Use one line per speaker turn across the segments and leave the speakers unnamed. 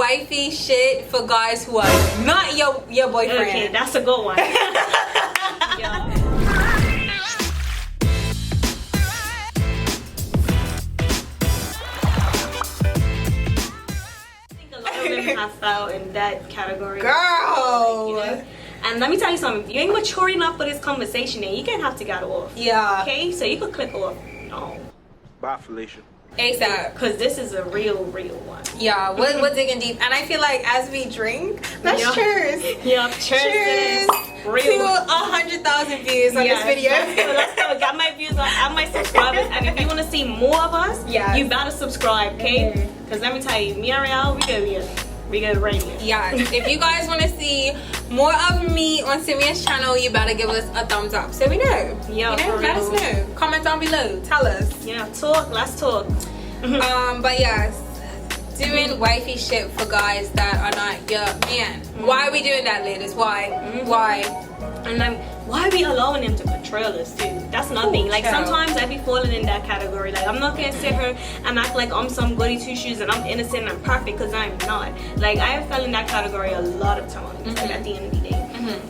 wifey shit for guys who are not your boyfriend.
Okay, that's a good one. Yeah. Have fell in that category,
girl.
You know? And let me tell you something. If you ain't mature enough for this conversation, then you can have to get off.
Yeah.
Okay, so you could click off. No.
Bye, Felicia.
ASAP.
Because this is a real one.
Yeah, we're digging deep, and I feel like as we drink, let's cheers.
Yeah, cheers.
To 100,000 views on this video.
So let's go. Got my views on, add my subscribers, and if you want to see more of us, you better subscribe, okay? Because let me tell you, me and Raél, we go right here.
Yeah, if you guys want to see more of me on Simiah's channel, you better give us a thumbs up so we know.
Yeah,
you know, let us know. Comment down below. Tell us.
Yeah, let's talk.
But yes, doing wifey shit for guys that are not your man. Why are we doing that, ladies? Why? Why?
And why are we allowing them to control us too? That's another thing. Like sometimes I be falling in that category. Like I'm not gonna sit here and act like I'm some goody two shoes and I'm innocent and I'm perfect, because I'm not. Like I have fell in that category a lot of times. Like at the end of the day,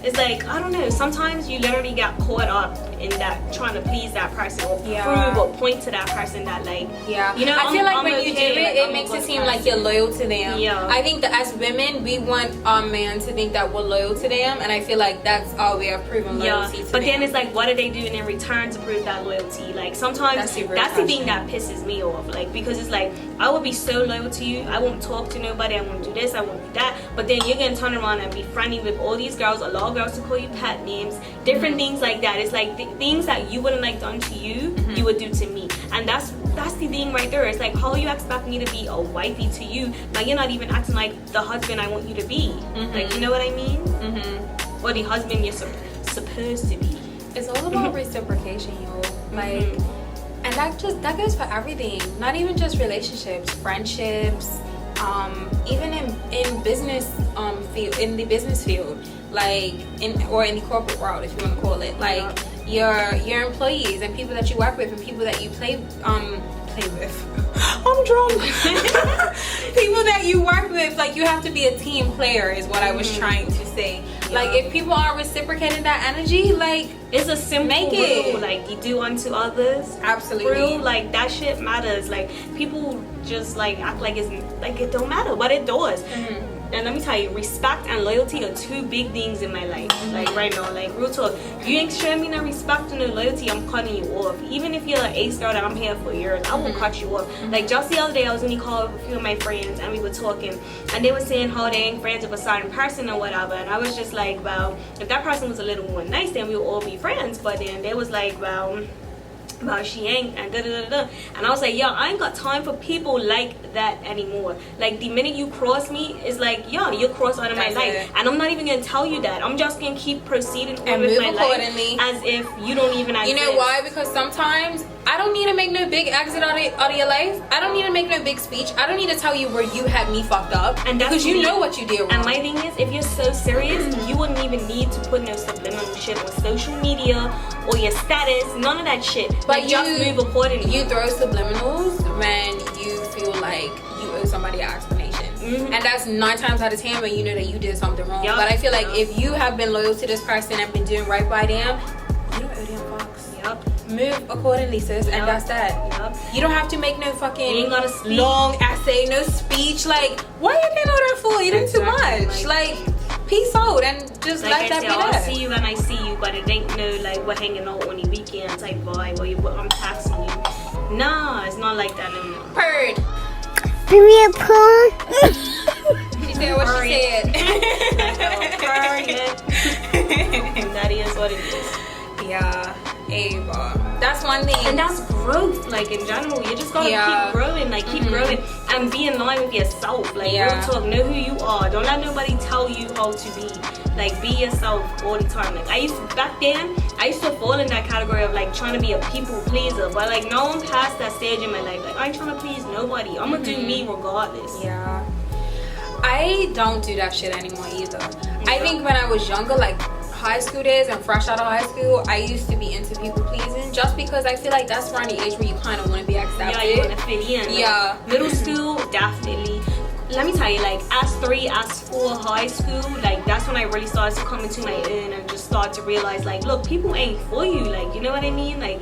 it's like, I don't know, sometimes you literally got caught up in that trying to please that person or prove or point to that person that, like, you know,
I feel like
I'm
when
okay,
you do it, it makes it seem like you're loyal to them.
Yeah.
I think that as women, we want our man to think that we're loyal to them, and I feel like that's our way of proving loyalty to them.
But then it's like, what are they doing in return to prove that loyalty? Like sometimes that's the thing that pisses me off. Like, because it's like, I would be so loyal to you, I won't talk to nobody, I won't do this, I won't do that, but then you're gonna turn around and be friendly with all these girls, allow girls to call you pet names, different things like that. It's like things that you wouldn't like done to you, you would do to me. And that's the thing right there. It's like, how you expect me to be a wifey to you, like you're not even acting like the husband I want you to be. Like, you know what I mean? Or the husband you're supposed to be.
It's all about reciprocation, yo. Like, and that goes for everything. Not even just relationships, friendships, even in business field, in the business field, like in the corporate world, if you want to call it, like your employees and people that you work with and people that you play with. I'm drunk. People that you work with, like, you have to be a team player is what I was trying to say. Like, if people aren't reciprocating that energy, like,
it's a simple rule. Like, you do unto others.
Absolutely.
Rule, like, that shit matters. Like, people just like act like it's like it don't matter, but it does. And let me tell you, respect and loyalty are two big things in my life. Like right now, like real talk, you ain't showing me no respect and no loyalty, I'm cutting you off. Even if you're an ace girl that I'm here for years, I will cut you off. Like just the other day, I was on the call with a few of my friends and we were talking, and they were saying how they ain't friends with a certain person or whatever. And I was just like, well, if that person was a little more nice, then we would all be friends. But then they was like, well, she ain't, and and I was like, yo, I ain't got time for people like that anymore. Like the minute you cross me, it's like, yo, you're cross out of my life, and I'm not even gonna tell you that. I'm just gonna keep proceeding on with my life as if you don't even exist.
You know why? Because sometimes I don't need to make no big exit out of your life. I don't need to make no big speech. I don't need to tell you where you had me fucked up,
and that's
because you know what you did wrong.
And my thing is, if you're so serious, you wouldn't even need to put no subliminal shit on social media or your status, none of that shit. But like, just move accordingly.
You throw subliminals when you feel like you owe somebody an explanation. And that's 9 times out of 10 when you know that you did something wrong. But I feel like if you have been loyal to this person and been doing right by them, you don't owe them fucks. Move accordingly, sis, and that's that. You don't have to make no fucking long essay, no speech. Like, why you getting all that for? You doing too much. Like, peace out and just
like
let that be that.
I'll see you when I see you, but it ain't no like we're hanging out on the weekend type vibe or I'm taxing you. Nah, it's not like that anymore.
Purred. She said what she said.
That is what it is.
Yeah. Ava. That's one thing.
And that's growth, like in general. You just gotta keep growing, like keep growing and be in line with yourself. Like real talk, know who you are. Don't let nobody tell you how to be. Like be yourself all the time. Like back then I used to fall in that category of like trying to be a people pleaser, but like now I'm past that stage in my life. Like I ain't trying to please nobody. I'm gonna do me regardless.
Yeah. I don't do that shit anymore either. I think when I was younger, like high school days and fresh out of high school, I used to be into people pleasing just because I feel like that's around the age where you kind of want to be accepted.
Yeah, you want to fit in.
Yeah.
Like, middle school, definitely. let me tell you, like S3, S4 high school, like that's when I really started to come into my own and just start to realize, like, look, people ain't for you, like, you know what I mean? Like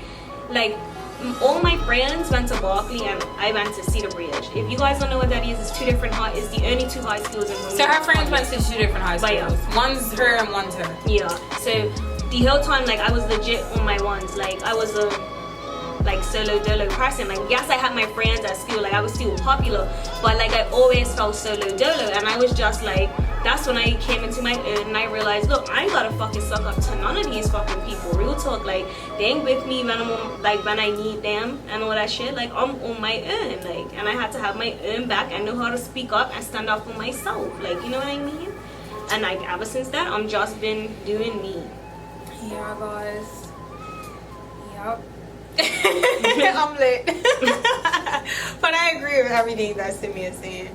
all my friends went to Berkeley and I went to 𝗕𝗂𝘂𝗲𝗃. If you guys don't know what that is, it's two different it's the only two high schools in Berkeley.
So her friends went to two different high schools.
Yeah.
One's her and one's her.
Yeah. So the whole time, like, I was legit on my ones. Like, I was a like solo dolo person. Like, yes, I had my friends at school, like I was still popular, but like I always felt solo dolo, and I was just like, that's when I came into my own and I realized, look, I ain't gotta fucking suck up to none of these fucking people. Real talk, like, they ain't with me when I'm on, like, when I need them and all that shit. Like, I'm on my own, like, and I had to have my own back and know how to speak up and stand up for myself, like, you know what I mean? And like ever since that, I'm just been doing me.
Yeah, guys. Yep. I'm lit. But I agree with everything that Simiah is saying.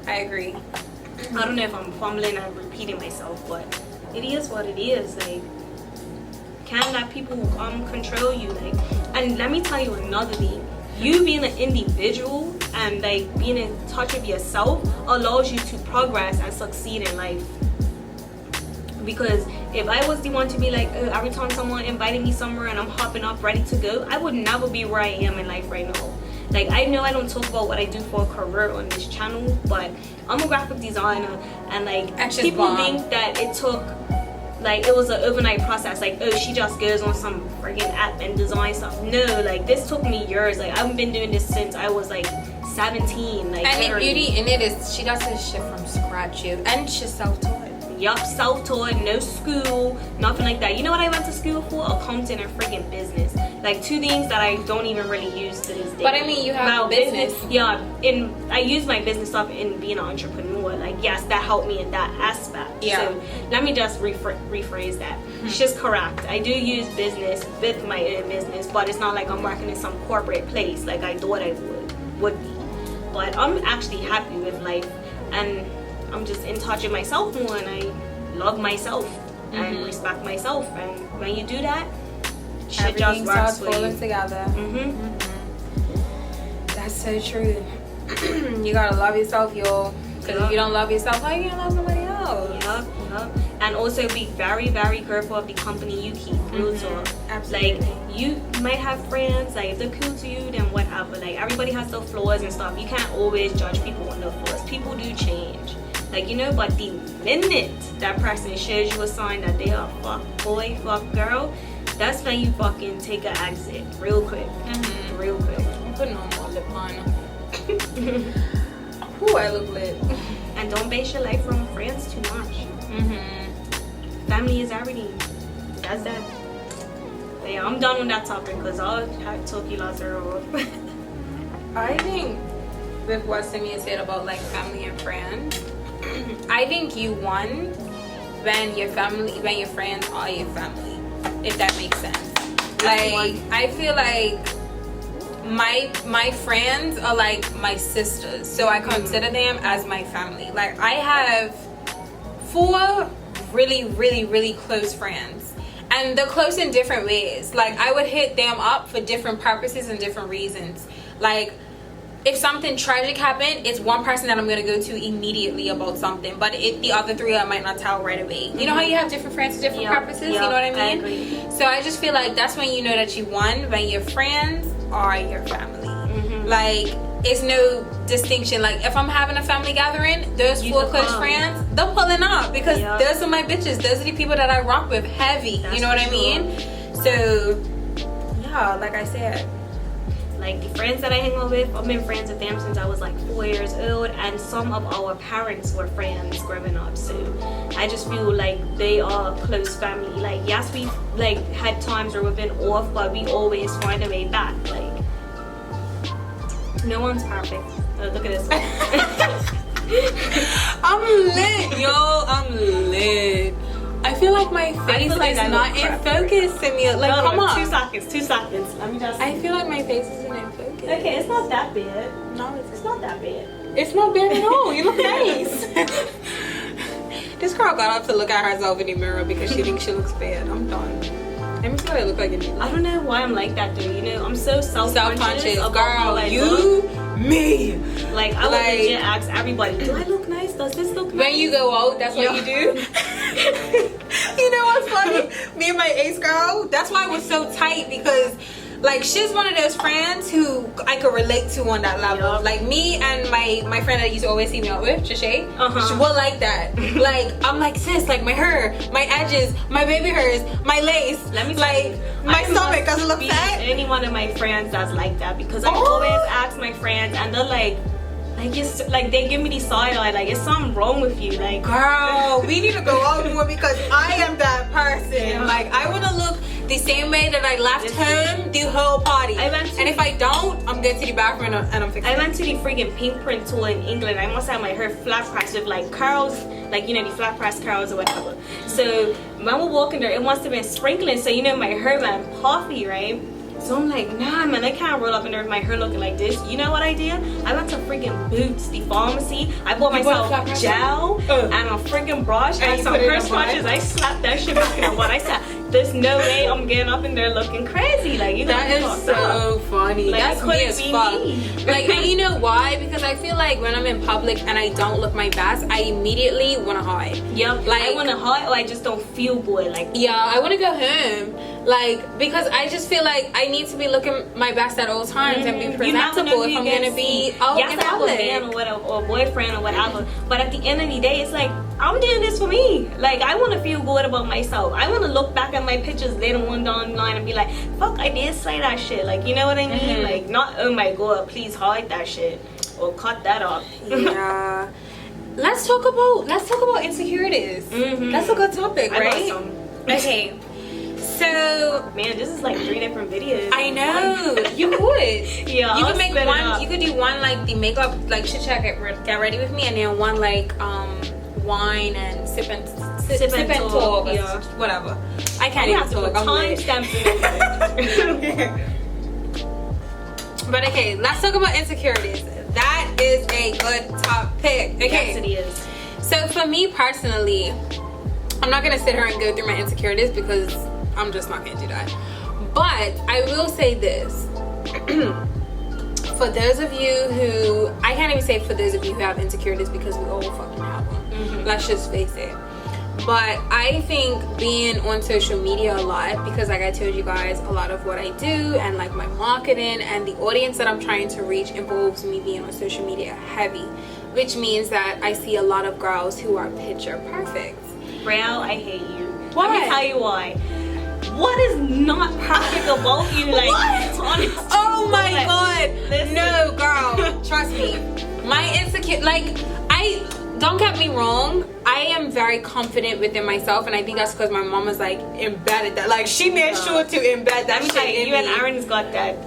I agree.
I don't know if I'm fumbling and repeating myself, but it is what it is. Like, can't let people control you. Like, and let me tell you another thing. You being an individual and like being in touch with yourself allows you to progress and succeed in life. Because if I was the one to be like, every time someone invited me somewhere and I'm hopping up ready to go, I would never be where I am in life right now. Like, I know I don't talk about what I do for a career on this channel, but I'm a graphic designer, and like people think that it took, like, it was an overnight process. Like, oh, she just goes on some friggin' app and design stuff. No, like, this took me years. Like, I've been doing this since I was like 17. Like,
and the beauty in it is she does this shit from scratch, and she's self-taught.
Yup, self-taught, no school, nothing like that. You know what I went to school for? Accounting and friggin' business. Like, two things that I don't even really use to this day.
But I mean, you have business.
Yeah, I use my business stuff in being an entrepreneur. Like, yes, that helped me in that aspect.
Yeah.
So let me just rephrase that. She's correct. I do use business with my own business, but it's not like I'm working in some corporate place like I thought I would be. But I'm actually happy with life, and I'm just in touch with myself more, and I love myself and respect myself. And when you do that, shit just works for you.
Together. That's so true. You gotta love yourself, y'all. Because if you don't love yourself, how are you gonna love somebody else?
Yup. And also be very, very careful of the company you keep. Real talk.
Absolutely.
Like, you might have friends, like, if they're cool to you, then whatever. Like, everybody has their flaws and stuff. You can't always judge people on their flaws. People do change. Like, you know, but the minute that person shows you a sign that they are fuck boy, fuck girl, that's when you fucking take an exit real quick. Real quick.
I'm putting on more lip liner. Ooh, I look lit.
And don't base your life from friends too much. Family is everything. That's that. But yeah, I'm done on that topic because I'll talk you lots of
I think with what Simiah said about like family and friends, I think you won when your friends are your family, if that makes sense. Like, I feel like my friends are like my sisters, so I consider them as my family. Like, I have 4 really, really, really close friends, and they're close in different ways. Like, I would hit them up for different purposes and different reasons. Like, if something tragic happened, it's one person that I'm gonna go to immediately about something, but the other 3 I might not tell right away. You know how you have different friends for different purposes? You know what I mean?
I agree.
So I just feel like that's when you know that you won, when your friends are your family. Like, it's no distinction. Like, if I'm having a family gathering, those 4 close friends, they're pulling up because those are my bitches. Those are the people that I rock with heavy. That's, you know what I mean? So yeah, like I said,
like, the friends that I hang out with, I've been friends with them since I was like 4 years old, and some of our parents were friends growing up. So I just feel like they are close family. Like, yes, we've like had times where we've been off, but we always find a way back. Like, no one's perfect. Look at this one.
I'm lit, yo. I'm lit. I feel like my face is not in focus, Simiah. Like, come on.
2 seconds. Let me just.
I feel like my face isn't in focus.
Okay, it's not that bad.
No,
it's not that bad.
It's not bad at all. You look nice. This girl got up to look at herself in the mirror because she thinks she looks bad. I'm done. Let me see what I look like in the mirror.
I don't know why I'm like that, though. You know, I'm so self-conscious.
Girl, you me.
Like, I would legit ask everybody, do I look nice? Does this look nice?
When you go out, that's what you do. You know what's funny? Me and my ex girl, that's why we're so tight, because like she's one of those friends who I could relate to on that level.
Yep.
Like me and my friend that used to always see me out with, 𝗕𝘂𝗃, she will like that. Like I'm like, sis, like my hair, my edges, my baby hairs, my lace.
Let me
like my stomach doesn't look fat.
Any one of my friends that's like that, because I always ask my friends and they're like it's like they give me the side eye, like, is something wrong with you? Like,
girl, we need to go out more, because I am that person. Like I want to look the same way that I left home the whole party. And if I don't, I'm going to the bathroom and I'm fixing it.
I went to the freaking pink print tour in England. I must have my hair flat pressed with like curls, like, you know, the flat pressed curls or whatever. So when we're walking there, it must have been sprinkling, so you know my hair went puffy, right? So I'm like, nah, man, I can't roll up in there with my hair looking like this. You know what I did? I went to freaking Boots, the pharmacy. I bought myself gel and a freaking brush and some hair scratches. I slapped that shit back in what I said. There's no way I'm getting up in there looking crazy. Like, you know,
that is so funny.
Like,
that's me as fuck. Like, and you know why? Because I feel like when I'm in public and I don't look my best, I immediately want to hide.
Yep. Like, I want to hide, or I just don't feel good. Like,
yeah, I want to go home. Like, because I just feel like I need to be looking my best at all times and be presentable if I'm going to be out in public.
Man or boyfriend or whatever. But at the end of the day, it's like, I'm doing this for me. Like, I want to feel good about myself. I want to look back at my pictures later on down the line and be like, fuck, I did say that shit. Like, you know what I mean? Like, not, oh my god, please hide that shit or cut that off.
Yeah. Let's talk about insecurities. That's a good topic, right? Okay. So,
man, this is like 3 different videos.
I know. You would.
Yeah.
You could make one. You could do one like the makeup, like 𝗕𝘂𝗃 get ready with me, and then one like wine and sip and talk. Yeah. Whatever. I can't even talk. I'm
timestamps.
But okay, let's talk about insecurities. That is a good topic. Okay.
Yes, it is.
So for me personally, I'm not gonna sit here and go through my insecurities because I'm just not gonna do that. But I will say this. For those of you who, I can't even say for those of you who have insecurities, because we all fucking have them. Let's just face it. But I think being on social media a lot, because like I told you guys, a lot of what I do and like my marketing and the audience that I'm trying to reach involves me being on social media heavy, which means that I see a lot of girls who are picture perfect.
Raél, I hate you.
Why?
Let me tell you why. What is not perfect about you? Like,
oh my god.
Listen.
No, girl. Trust me. My don't get me wrong, I am very confident within myself, and I think that's because my mom was like embedded that. Like, she made sure to embed that shit in
you
me.
And Aaron's got that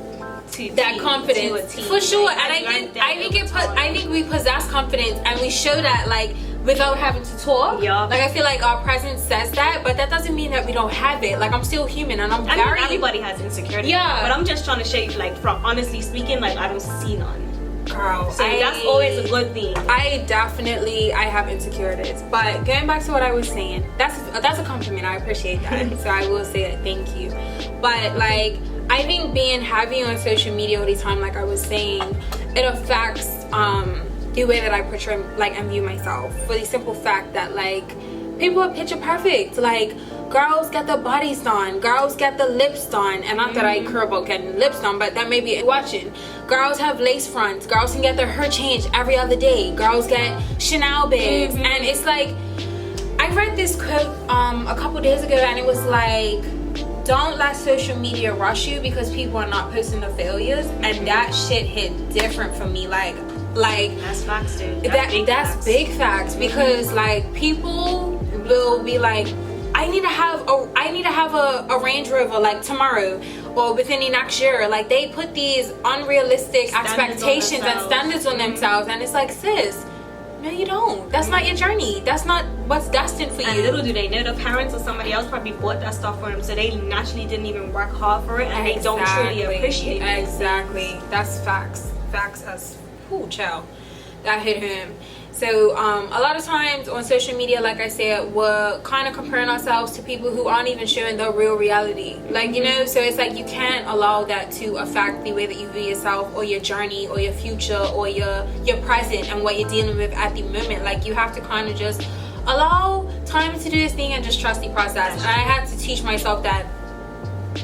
confidence for sure. And I think we possess confidence, and we show that like without having to talk.
Yeah.
Like, I feel like our presence says that, but that doesn't mean that we don't have it. Like, I'm still human, and I mean,
everybody has insecurity. Yeah. But I'm just trying to show you, like, from honestly speaking, like, I don't see none.
Girl,
so that's always a good thing.
I have insecurities, but going back to what I was saying, that's a compliment. I appreciate that. So I will say that, thank you. But like, I think being heavy on social media all the time, like I was saying, it affects the way that I portray, like, and view myself, for the simple fact that like people are picture perfect. Like, girls get the bodies done, girls get the lips done, and not that I care about getting lips done, but that may be watching. Girls have lace fronts, girls can get their hair changed every other day, girls get Chanel bags, and it's like, I read this quote a couple days ago, and it was like, don't let social media rush you, because people are not posting the failures, and that shit hit different for me. Like
that's facts, dude.
That's big facts, because like people will be like, I need to have a Range Rover like tomorrow or within the next year. Like, they put these unrealistic expectations and standards on themselves, and it's like, sis, no you don't. That's not your journey. That's not what's destined for you.
And little do they know, the parents or somebody else probably bought that stuff for them, so they naturally didn't even work hard for it, and they don't truly appreciate it.
Exactly. That's facts. Facts as child. That hit him. So So a lot of times on social media, like I said, we're kind of comparing ourselves to people who aren't even showing the real reality. Like, you know, so it's like you can't allow that to affect the way that you view yourself or your journey or your future or your present and what you're dealing with at the moment. Like, you have to kind of just allow time to do this thing and just trust the process. And I had to teach myself that.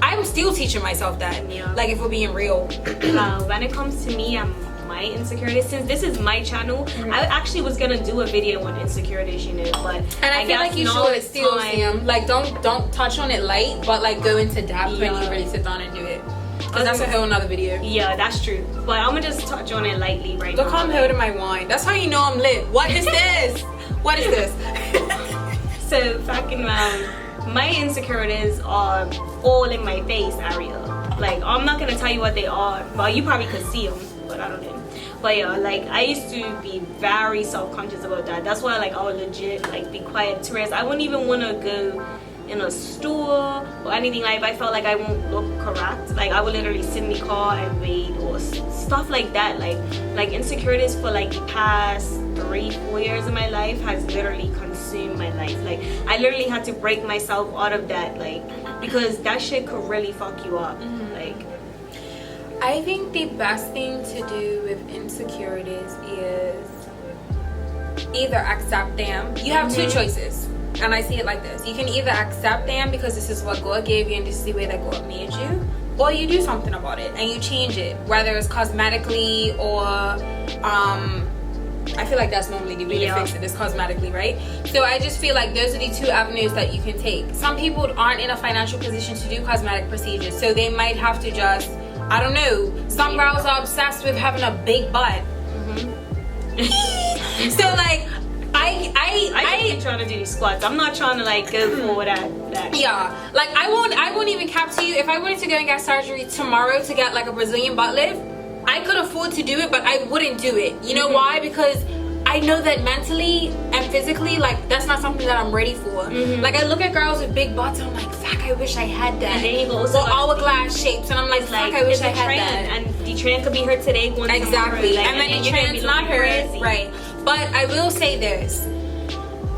I'm still teaching myself that.
Yeah.
Like, if we're being real.
When it comes to me, my insecurities, since this is my channel, I actually was gonna do a video on insecurities, you know, but
I feel like you should still see them. Like, don't touch on it light, but like go into depth when you really sit down and do it. Because that's a whole nother video.
Yeah, that's true. But I'm gonna just touch on it lightly right now.
Look how I'm holding my wine. That's how you know I'm lit. What is this? What is this?
So fucking my insecurities are all in my face area. Like, I'm not gonna tell you what they are. Well, you probably could see them, but I don't know. But yeah, like, I used to be very self-conscious about that. That's why, like, I would legit, like, be quiet to rest. I wouldn't even want to go in a store or anything. Like, if I felt like I won't look correct, like, I would literally sit in the car and wait or stuff like that. Like insecurities for like the past 3-4 years of my life has literally consumed my life. Like, I literally had to break myself out of that, like, because that shit could really fuck you up. Like,
I think the best thing to do with insecurities is either accept them. You have two choices, and I see it like this. You can either accept them because this is what God gave you and this is the way that God made you, or you do something about it and you change it, whether it's cosmetically or I feel like that's normally the way to fix it, is cosmetically, right? So I just feel like those are the two avenues that you can take. Some people aren't in a financial position to do cosmetic procedures, so they might have to just, I don't know, some girls are obsessed with having a big butt. So like I
keep trying to do these squats. I'm not trying to like go for that.
Yeah, like I won't even cap to you. If I wanted to go and get surgery tomorrow to get like a Brazilian butt lift, I could afford to do it, but I wouldn't do it. You know why? Because I know that mentally and physically, like, that's not something that I'm ready for. Like, I look at girls with big butts and I'm like, fuck, I wish I had that.
And then you go,
or hourglass shapes, and I'm like, fuck, I wish I had that.
And the trend could be her today, going
exactly.
Like,
and then the trend's not her, right? But I will say this.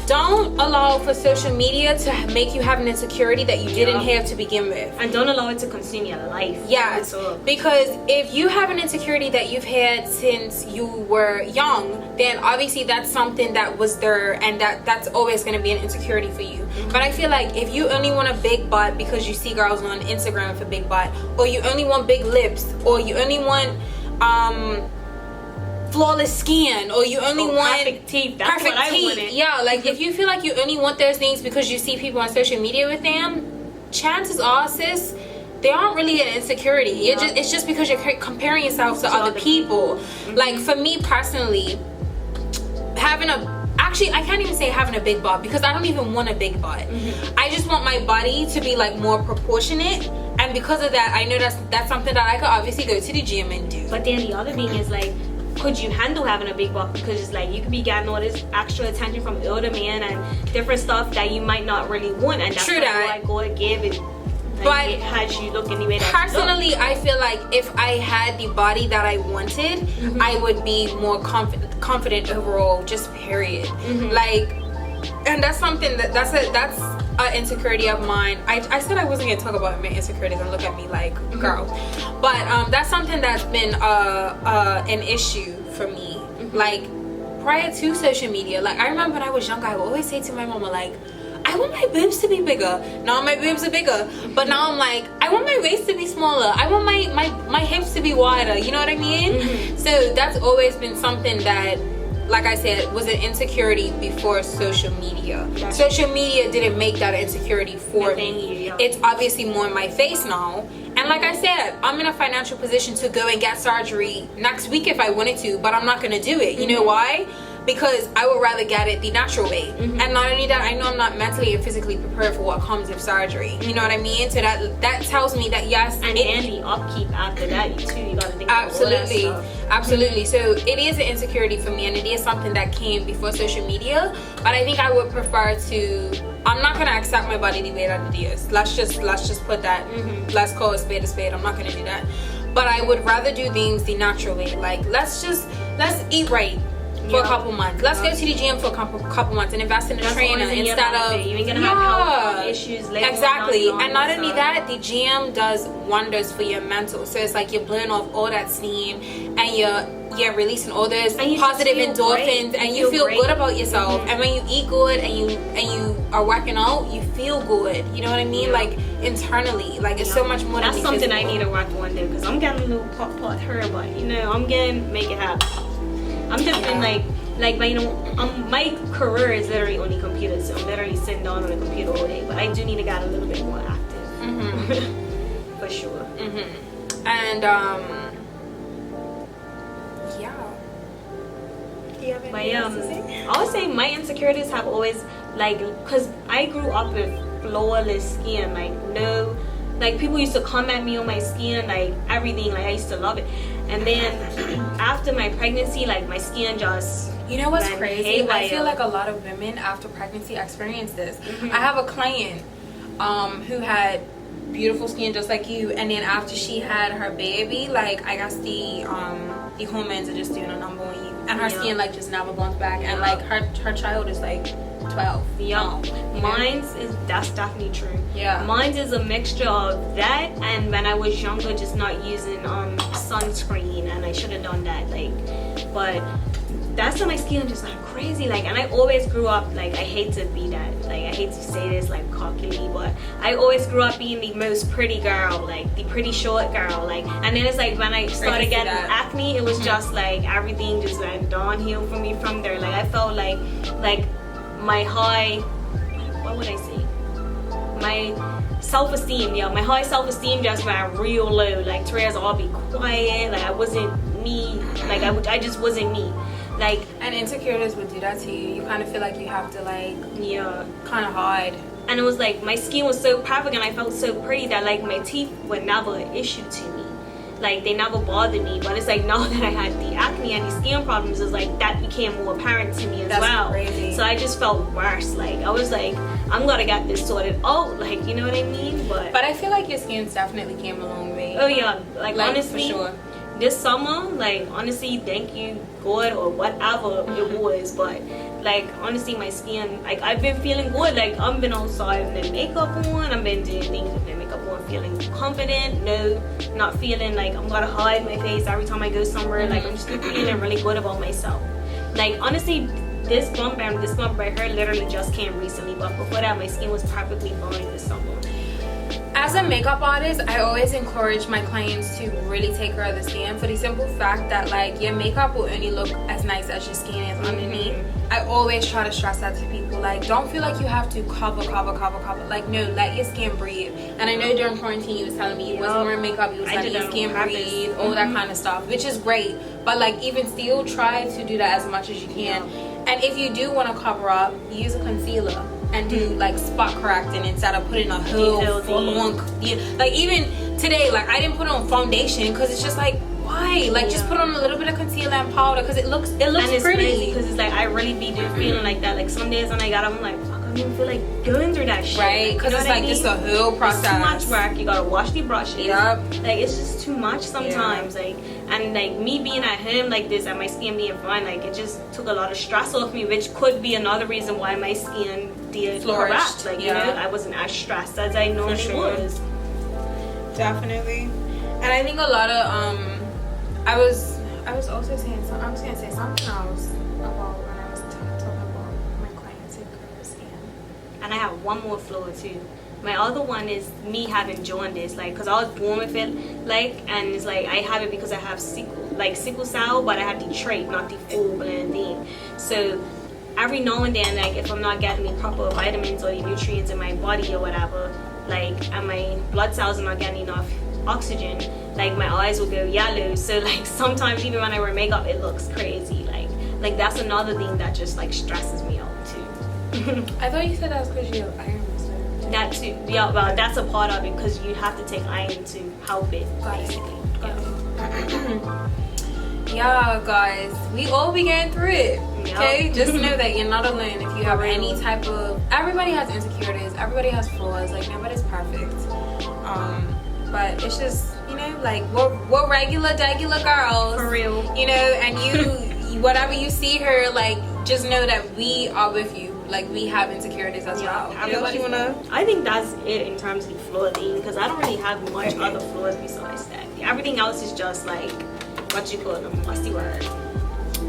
Don't allow for social media to make you have an insecurity that you didn't have to begin with.
And don't allow it to consume your life.
Yes, because if you have an insecurity that you've had since you were young, then obviously that's something that was there, and that's always going to be an insecurity for you. But I feel like if you only want a big butt because you see girls on Instagram with a big butt, or you only want big lips, or you only want flawless skin, or you only want
perfect teeth. That's
perfect
what I
teeth.
wanted.
Yeah, like if you feel like you only want those things because you see people on social media with them, chances are, sis, they aren't really an insecurity. It's just because you're comparing yourself to other people. Like, for me personally, I can't even say having a big butt, because I don't even want a big butt. I just want my body to be like more proportionate, and because of that, I know that's something that I could obviously go to the gym and do.
But then the other thing is, like, could you handle having a big butt? Because it's like you could be getting all this extra attention from older men and different stuff that you might not really want, and that's what God give it. But it has you looking the way that
personally, you look. I feel like if I had the body that I wanted, I would be more confident overall, just period. Like, and that's something that's an insecurity of mine. I said I wasn't gonna talk about my insecurities, and look at me like, girl. But that's something that's been an issue for me. Like, prior to social media, like, I remember when I was younger, I would always say to my mama, like, I want my boobs to be bigger. Now my boobs are bigger, but now I'm like, I want my waist to be smaller. I want my hips to be wider. You know what I mean? So that's always been something that, like I said, was an insecurity before social media. Social media didn't make that insecurity for me. It's obviously more in my face now. And like I said, I'm in a financial position to go and get surgery next week if I wanted to, but I'm not going to do it. You know why? Because I would rather get it the natural way. And not only that, I know I'm not mentally and physically prepared for what comes with surgery. You know what I mean? So that tells me that yes,
and the upkeep after that too. You gotta think about all that stuff.
Absolutely. So it is an insecurity for me, and it is something that came before social media. But I think I would prefer to. I'm not gonna accept my body the way that it is. Let's just put that. Let's call a spade a spade. I'm not gonna do that. But I would rather do things the natural way. Like, let's eat right. for a couple months. Let's go to the gym for a couple months and invest in a trainer instead of
you ain't gonna have health issues later.
Exactly. And not only that, the gym does wonders for your mental. So it's like you're blowing off all that steam and you're releasing all those positive endorphins and you feel good about yourself. And when you eat good and you are working out, you feel good. You know what I mean? Like internally, like it's so much more.
That's something physical. I need to work one day because I'm getting a little pot her, but you know I'm getting make it happen. I'm definitely like my career is literally on the computer, so I'm literally sitting down on the computer all day. But I do need to get a little bit more active, for sure.
And
But I would say my insecurities have always because I grew up with flawless skin, like people used to come at me on my skin, like everything, like I used to love it. And then after my pregnancy, like my skin just
what's crazy? Haywire. I feel like a lot of women after pregnancy experience this. I have a client who had beautiful skin just like you, and then after she had her baby, like I guess the hormones are just doing a number on you, and her skin like just never bounced back, and like her child is like 12. That's definitely true. Mine's is a mixture of that and when I was younger just not using sunscreen, and I should have done that, but that's when my skin just like crazy, and I always grew up I hate to be that, I hate to say this cockily, but I always grew up being the most pretty girl, the pretty short girl, and then it's when I started getting acne, it was just everything just went downhill for me from there. I felt like my high, what would I say, my self-esteem, my high self-esteem just went real low, Therese, I'll be quiet, I wasn't me, I just wasn't me. And insecurities would do that to you. You kind of feel like you have to kind of hide.
And it was my skin was so perfect and I felt so pretty that my teeth were never an issue to me. They never bothered me. But it's now that I had the acne and the skin problems, it's that became more apparent to me as well.
Crazy.
So I just felt worse. I was I'm gonna get this sorted out. You know what I mean? But
I feel like your skin's definitely came a long way.
Oh yeah, honestly,
for sure.
This summer, honestly, thank you God or whatever it was, but honestly my skin, I've been feeling good. I've been outside with no makeup on, I've been doing things with no makeup on, feeling confident, not feeling I'm gonna hide my face every time I go somewhere. I'm just feeling really good about myself. Honestly, this bump right here literally just came recently, but before that my skin was perfectly fine this summer.
As a makeup artist, I always encourage my clients to really take care of the skin for the simple fact that your makeup will only look as nice as your skin is underneath. I always try to stress that to people, don't feel like you have to cover. No, let your skin breathe. And I know during quarantine you was telling me you wasn't wearing makeup, you was letting your skin breathe, all that kind of stuff, which is great. But even still, try to do that as much as you can. And if you do want to cover up, use a concealer and do spot correcting instead of putting a whole full-on, even today, I didn't put on foundation because it's just why? Just put on a little bit of concealer and powder because it looks and it's pretty. Because
it's I really be feeling like that. Some days when I got up, I'm fuck, I don't even feel like going through that shit.
Right? Because it's it's a whole process.
It's too much work. You gotta wash the brushes. It's just too much sometimes. And me being at home like this and my skin being fine, it just took a lot of stress off me, which could be another reason why my skin did correct. I wasn't as stressed as I normally was.
Definitely. And I think a lot of I was also saying something. I was gonna say something else about when I was talking about my clients who could skin.
And I have one more flaw too. My other one is me having jaundice, because I was born with it, and it's I have it because I have sickle cell, but I have the trait, not the full-blown thing. So every now and then, if I'm not getting the proper vitamins or the nutrients in my body or whatever, and my blood cells are not getting enough oxygen, my eyes will go yellow. So sometimes even when I wear makeup, it looks crazy. Like that's another thing that just stresses me out too.
I thought you said that was because you have iron.
That too, yeah. Well, that's a part of it because you have to take iron to help it. Basically.
Yeah, guys, we all be going through it. Okay, just know that you're not alone. If you have any type of, everybody has insecurities, everybody has flaws. Nobody's perfect. But it's just we're regular girls
for real.
And whatever you see her, like, just know that we are with you. Like, we have insecurities as well.
Everybody wanna. I think that's it in terms of the flaw thing, because I don't really have much other flaws besides that. Everything else is just like, what you call them? What's the word?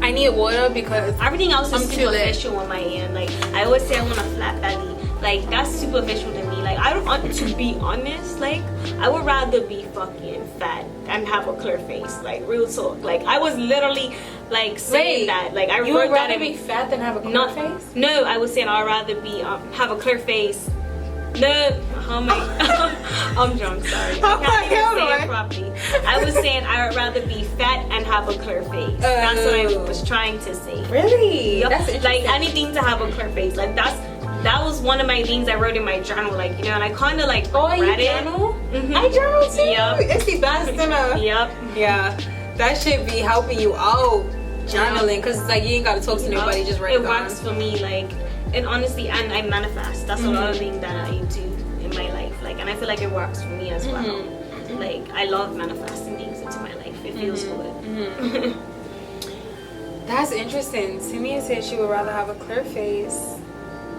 I need water because
everything else is
I'm
superficial on my end. Like, I always say I want a flat belly. Like, that's superficial to me. Like, I don't want to be honest. Like, I would rather be fucking fat and have a clear face. Like, real talk. Like, I was literally like saying that. Like, I
you would rather be fat than have a clear face?
No, I was saying I'd rather be have a clear face. No, oh my, I'm drunk. Sorry, I can't even say it properly. I was saying I would rather be fat and have a clear face. That's what I was trying to say.
Really?
Yep.
That's interesting.
Like, anything to have a clear face. Like, that was one of my things I wrote in my journal. Like, you know, and I kind of like
read it. Journal? I journal too.
Yep.
It's the best,
Yep.
Yeah, that should be helping you out. Journaling, because it's like you ain't gotta talk to nobody, just write it down.
It works for me, like, and honestly, and I manifest. That's another thing that I do in my life, like, and I feel like it works for me as well. Like, I love manifesting things into my life. It feels good.
That's interesting. Simiah said she would rather have a clear face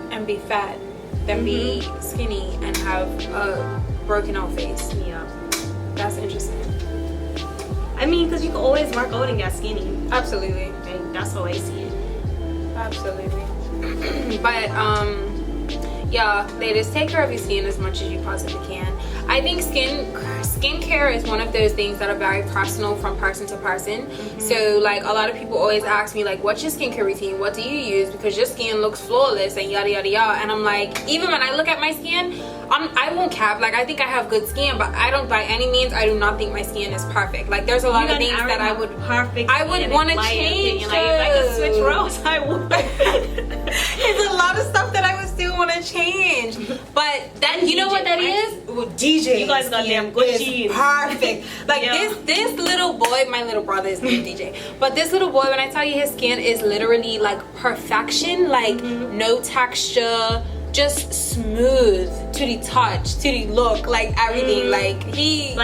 and be fat than be skinny and have a broken out face.
Yeah,
that's interesting.
I mean, because you can always work out and get skinny.
Absolutely.
And that's how I see it.
Absolutely. But yeah, ladies, take care of your skin as much as you possibly can. I think skincare is one of those things that are very personal from person to person. So, like, a lot of people always ask me, like, what's your skincare routine? What do you use? Because your skin looks flawless and yada yada yada. And I'm like, even when I look at my skin, I won't cap. Like, I think I have good skin, but I don't, by any means, I do not think my skin is perfect. Like, there's a lot of things that I would want to change.
Like, if I could switch roles, I would.
There's a lot of stuff that I would still want to change. But that, you know what that is? Well, DJ.
You guys got damn good cheese.
Perfect. Like, this little boy, my little brother is named DJ. But this little boy, when I tell you his skin is literally like perfection, like no texture, just smooth to the touch, to the look, like everything. Like, he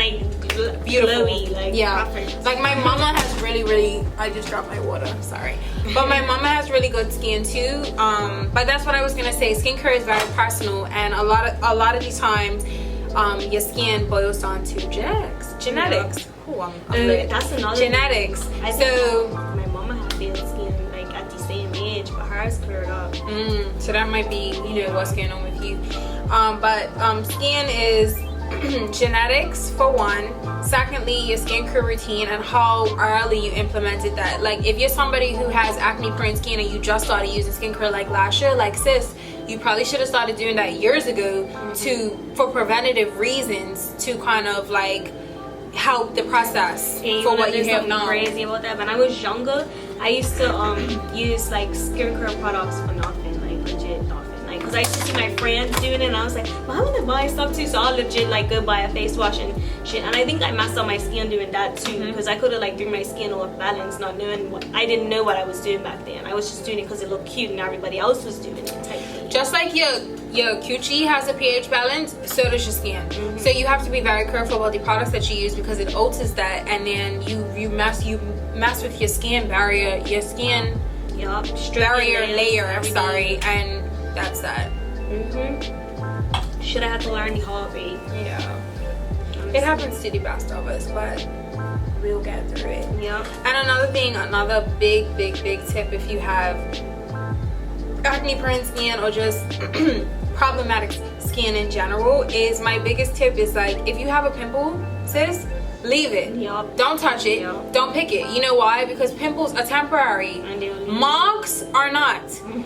beautiful.
Glowy, like, perfect.
Like, my mama has really, I just dropped my water, sorry. But my mama has really good skin too. But that's what I was gonna say. Skincare is very personal, and a lot of the times your skin boils down to genetics. Ooh,
that's another
genetics.
I think my mama had pale skin, like, at the same age, but hers cleared up.
So that might be, you know, what's going on with you. But skin is genetics for one. Secondly, your skincare routine and how early you implemented that. Like, if you're somebody who has acne prone skin and you just started using skincare like last year, like, sis, you probably should have started doing that years ago for preventative reasons, to kind of like help the process for what you have now.
Crazy about that. When I was younger, I used to use like skincare products for nothing, like legit nothing. Like, because I used to see my friends doing it, and I was like, well, I want to buy stuff too, so I'll legit like go buy a face wash and shit. And I think I messed up my skin doing that too, because I could have like threw my skin off balance, not knowing I didn't know what I was doing back then. I was just doing it because it looked cute and everybody else was doing it type thing.
Just like your coochie has a pH balance, so does your skin. So you have to be very careful about the products that you use, because it alters that, and then you mess with your skin barrier, your skin barrier layer. And that's that.
Should have had to learn the hard way.
Yeah, it happens to the best of us, but we'll get through it.
Yeah.
And another big tip, if you have acne prone skin or just problematic skin in general, is my biggest tip is, like, if you have a pimple, sis, leave it. Don't touch it. Don't pick it. You know why? Because pimples are temporary. Marks are not.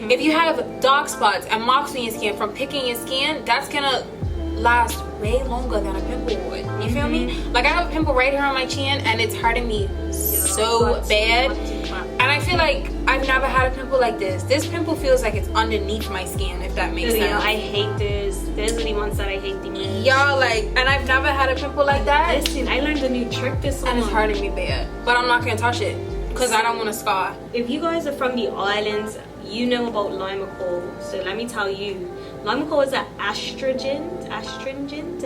If you have dark spots and marks on your skin from picking your skin, that's gonna last way longer than a pimple would. You feel me? Like, I have a pimple right here on my chin, and it's hurting me so bad. And I feel like I've never had a pimple like this. This pimple feels like it's underneath my skin, if that makes sense.
I hate this. Those are the ones that I hate the most.
Y'all, like, and I've never had a pimple like that.
Listen, I learned a new trick this summer.
And it's hurting me bad. But I'm not gonna touch it, because I don't want to scar.
If you guys are from the islands, you know about 𝗕𝘂𝗀𝗀𝗀. So let me tell you, 𝗕𝘂𝗀𝗀𝗀 is an astringent. I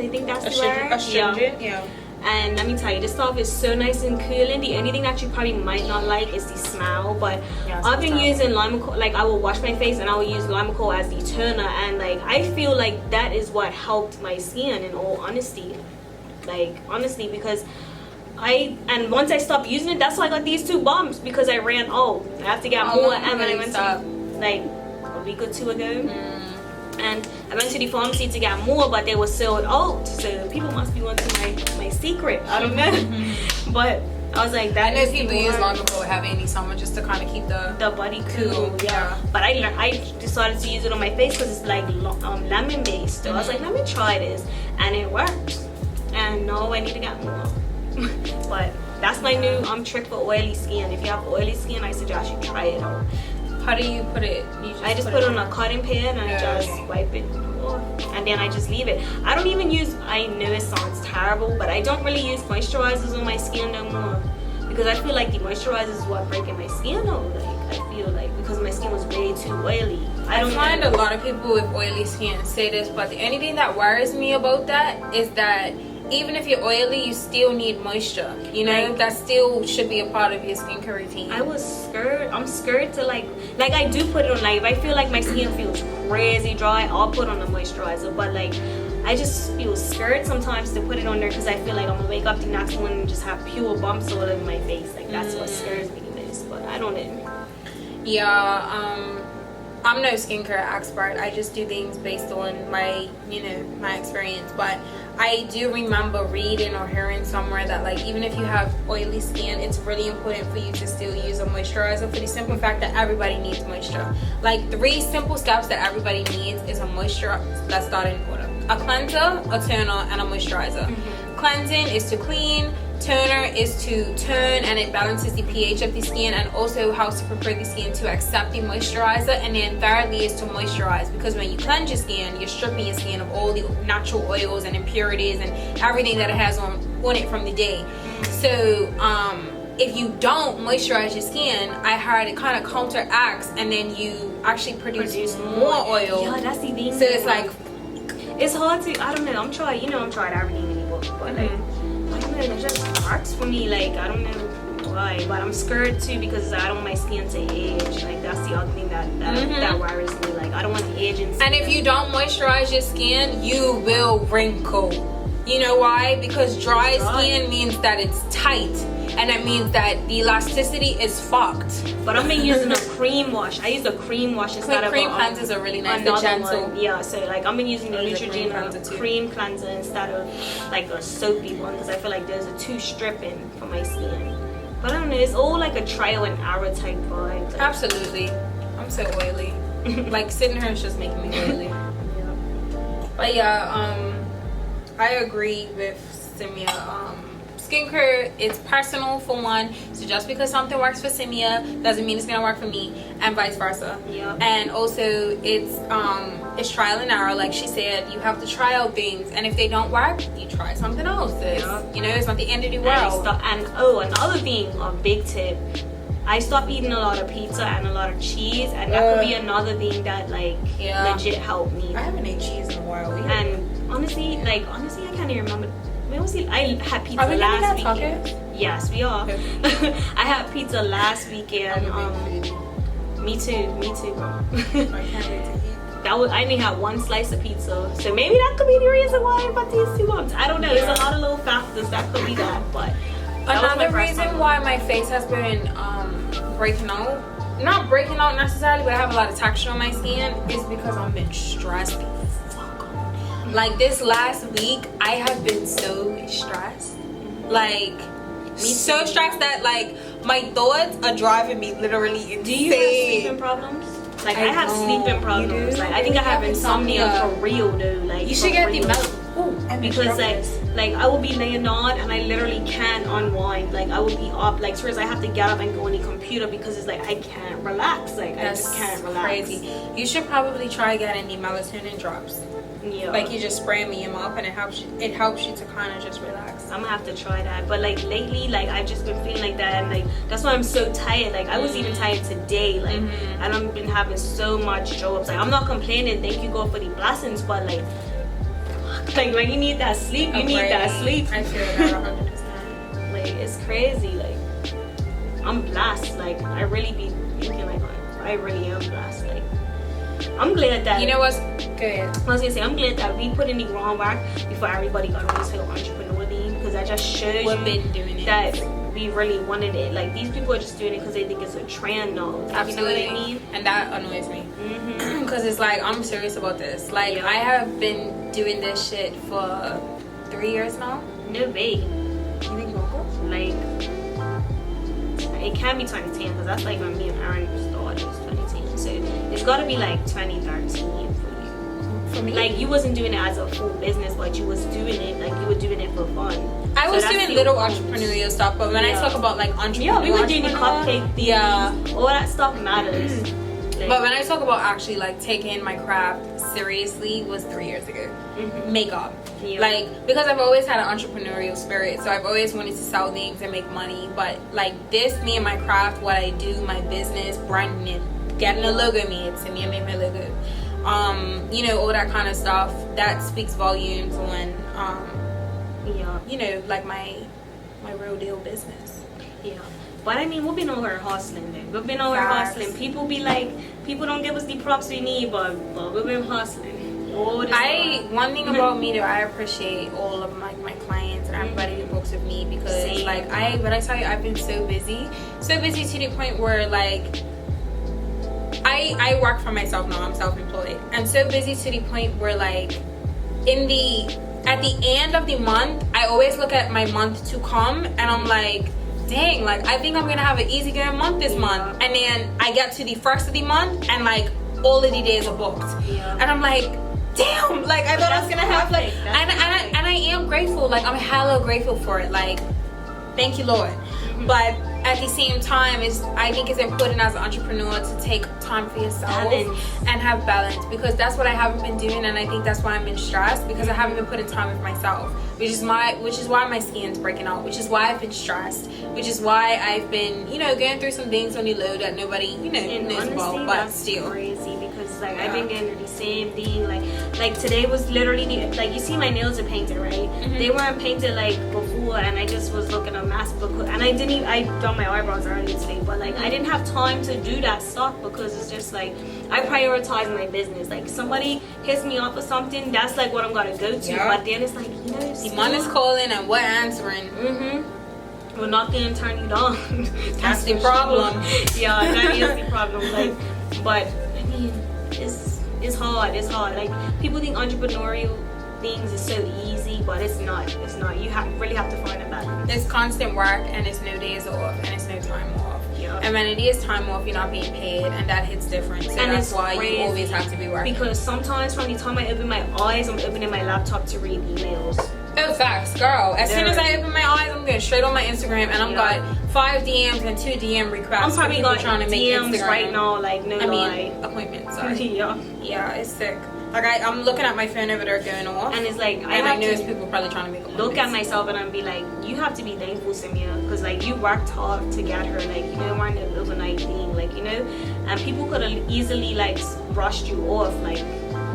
think that's the word.
Astringent, yeah.
And let me tell you, this stuff is so nice and cooling. The only thing that you probably might not like is the smell, but I've been using 𝗕𝘂𝗀𝗀. Like, I will wash my face and I will use 𝗕𝘂𝗀𝗀 as the toner, and like I feel like that is what helped my skin, in all honesty. Like, honestly, because and once I stopped using it, that's why I got these 2 bumps, because I ran I have to get more, and then I went to like a week or 2 ago. And I went to the pharmacy to get more, but they were sold out. So people must be wanting my secret. I don't know. But I was like, that.
I know people use 𝗕𝘂𝗀𝗀 have any summer just to kind of keep the
body cool. Yeah. But I decided to use it on my face because it's like lemon based. So I was like, let me try this, and it worked. And no, I need to get more. But that's my new trick for oily skin. If you have oily skin, I suggest you try it out.
How do you put it?
I just put it on a cotton pad and I just wipe it off, and then I just leave it. I don't even use, I know it sounds terrible, but I don't really use moisturizers on my skin no more, because I feel like the moisturizer is what breaking my skin out. Like, I feel like, because my skin was way too oily. I
find a lot of people with oily skin say this, but the only thing that worries me about that is that even if you're oily, you still need moisture. You know, like, that still should be a part of your skincare routine.
I was scared. I'm scared to like I do put it on. Like, if I feel like my skin feels crazy dry, I'll put on a moisturizer. But like, I just feel scared sometimes to put it on there, because I feel like I'm gonna wake up the next one and just have pure bumps all over my face. Like, that's what scares me the most. But I don't know.
Yeah. I'm no skincare expert. I just do things based on my, my experience. But I do remember reading or hearing somewhere that, like, even if you have oily skin, it's really important for you to still use a moisturizer, for the simple fact that everybody needs moisture. Like, 3 simple steps that everybody needs is a moisturizer. Let's start in order. A cleanser, a toner, and a moisturizer. Cleansing is to clean. Toner is to tone, and it balances the pH of the skin and also helps to prepare the skin to accept the moisturizer. And then thirdly is to moisturize, because when you cleanse your skin, you're stripping your skin of all the natural oils and impurities and everything that it has on it from the day. So if you don't moisturize your skin, I heard it kind of counteracts, and then you actually produce more oil.
Yeah, that's the thing.
So it's like,
it's hard to, I don't know, I'm trying everything in the book, but like, I don't know, it just hurts for me. Like, I don't know why, but I'm scared too, because I don't want my skin to age. Like, that's the other thing that worries me. Like, I don't want the aging skin.
And if you don't moisturize your skin, you will wrinkle. You know why? Because dry skin means that it's tight, and that means that the elasticity is fucked.
But I've been using a cream wash. I use a cream wash instead of
cream cleansers are really nice.
Another
gentle
one. Yeah, so like I've been using the Neutrogena cream cleanser instead of like a soapy one, because I feel like those are too stripping for my skin. But I don't know, it's all like a trial and error type vibe. Like,
absolutely. I'm so oily. Like, sitting here is just making me oily. But yeah, I agree with Simiah. Skincare, it's personal for one, so just because something works for Simiah doesn't mean it's gonna work for me, and vice versa. And also it's trial and error. Like she said, you have to try out things, and if they don't work, you try something else. You know, it's not the end of the world.
And another thing, a big tip, I stopped eating a lot of pizza and a lot of cheese, and that could be another thing that like legit helped me.
I haven't ate cheese in a while either.
And honestly, I can't even remember. I had pizza last weekend. Yes, we are. I had pizza last weekend. Me too, bro.
I can't wait to eat.
I only had 1 slice of pizza, so maybe that could be the reason why I got these 2 bumps. I don't know. There's a lot of little factors that could be that, but
another reason why my face has been breaking out, not breaking out necessarily, but I have a lot of texture on my skin, is because I've been stressed. Like, this last week, I have been so stressed. Like, so stressed that, like, my thoughts are driving me literally insane.
Do you have sleeping problems? Like, I have sleeping problems. Like, I think I have insomnia for real, though. Like,
you should get the melon.
Because like I will be laying on and I literally can't unwind. Like, I will be up. Like, seriously, I have to get up and go on the computer because it's like I can't relax. Like, I just can't relax.
Crazy. You should probably try getting the melatonin drops.
Yeah.
Like, you just spray them in your mouth and it helps you to kind of just relax.
I'm gonna have to try that. But like lately, like I've just been feeling like that, and like that's why I'm so tired. Like, I was even tired today. Like, and I've been having so much jobs. Like, I'm not complaining. Thank you God for the blessings, but like, Like when you need that sleep, you need that sleep.
I feel that 100%.
Like it's crazy. Like I'm blessed. Like I really be thinking like I really am blessed. Like I'm glad that
you know what's good.
I was gonna say I'm glad that we put in the groundwork before everybody got on this whole entrepreneur thing, because that just shows
We've been doing it.
that we really wanted it. Like these people are just doing it because they think it's a trend now.
Absolutely.
You know what I mean?
And that annoys me.
Mm-hmm.
Because it's like, I'm serious about this. Like,
Yeah.
I have been doing this shit for 3 years now.
No way.
You think local?
Like it can be 2010 because that's like when me and Aaron started. It was 2010. So it's got to be like 2013 for you.
For me?
Like you wasn't doing it as a full business, but you was doing it like you were doing it for fun.
I was
So that's
doing
the
little
approach.
entrepreneurial stuff, but when I
Yeah.
talk about like entrepreneur,
Yeah, we were doing the cupcake things.
Yeah.
All that stuff matters. Like,
But when I talk about actually like taking my craft seriously was 3 years ago. Makeup.
Yeah.
Like, because I've always had an entrepreneurial spirit, so I've always wanted to sell things and make money. But like this, me and my craft, what I do, my business, branding it, getting a logo made, Simiah made my logo. You know, all that kind of stuff, that speaks volumes on
yeah.
you know, like my real deal business.
Yeah. But I mean, we've been over here hustling then. We've been over here
Facts.
hustling. People be like, people don't give us the props we need, but we've been hustling. All this
One thing about me though, I appreciate all of my clients and everybody who books with me, because
Same.
like when I tell you, I've been so busy to the point where like I work for myself now. I'm self-employed. I'm so busy to the point where like at the end of the month, I always look at my month to come and I'm like, dang, like I think I'm gonna have an easygoing month this month. And then I get to the first of the month and like all of the days are booked.
Yeah.
And I'm like, damn, like I thought I was gonna have like, and I am grateful. Like I'm hella grateful for it. Like, thank you, Lord. But at the same time, I think it's important as an entrepreneur to take time for yourself and have balance, because that's what I haven't been doing, and I think that's why I'm in stress, because I haven't been putting time with myself, which is why my skin's breaking out, which is why I've been stressed, which is why I've been, you know, going through some things on the low that nobody, you know,
and
knows
honestly,
about, but
that's
still
crazy, because like I've been getting the same thing. Like today was literally like, you see my nails are painted, right? They weren't painted like before, and I just was looking a mess because, and I done my eyebrows earlier today, but like I didn't have time to do that stuff because it's just like I prioritize my business. Like somebody hits me up or something, that's like what I'm gonna go to. But then it's like, you know,
Iman is calling and we're answering.
We're not gonna turn you down.
That's the problem.
Yeah, that is the problem. Like, but I mean, it's hard. It's hard. Like people think entrepreneurial things is so easy, but it's not. It's not. You really have to find a balance.
It's constant work, and it's no days off, and it's no time off.
Yeah.
And when it is time off, you're not being paid, and that hits different. So
And
that's
it's
why
crazy,
you always have to be working.
Because sometimes from the time I open my eyes, I'm opening my laptop to read emails.
Oh, facts, girl. As soon as I open my eyes, I'm going straight on my Instagram, and I'm got 5 DMs and 2 DM requests.
I'm probably
people
got
trying to make
DMs
Instagram
right now, like no lie.
Appointments. Sorry.
Yeah.
Yeah, it's sick. Like I'm looking at my phone over there going off,
And it's like
I know it's people probably trying to make appointments.
look at myself and I'm be like, you have to be thankful, Simiah, because like you worked hard to get her. Like, you know, weren't an overnight thing, like, you know, and people could have easily like brushed you off, like,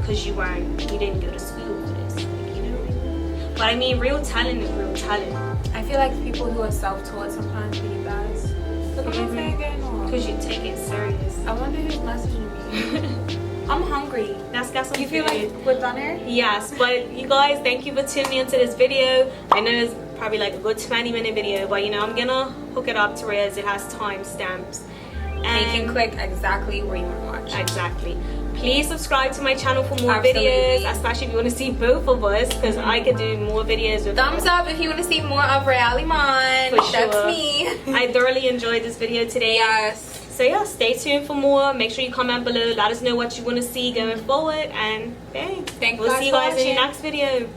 because you didn't go to school for this, like, you know. But I mean, real talent is real talent.
I feel like people who are self-taught sometimes be the best. Look at my phone going off.
Because you take it serious.
I wonder who's messaging me. I'm hungry.
Let's get some
You feel
food.
like we're done here?
Yes, but you guys, thank you for tuning into this video. I know it's probably like a good 20-minute video, but you know, I'm gonna hook it up to Raél. It has timestamps.
And you can click exactly where you want to watch.
Exactly. Please subscribe to my channel for more
Absolutely.
videos, especially if you want to see both of us, because I could do more videos with
Thumbs up if you want to see more of Raél Iman.
For sure.
That's me.
I thoroughly enjoyed this video today.
Yes.
So yeah, stay tuned for more. Make sure you comment below. Let us know what you want to see going forward. And hey,
Thanks
we'll
guys
see you
for
guys in the
watching.
next video.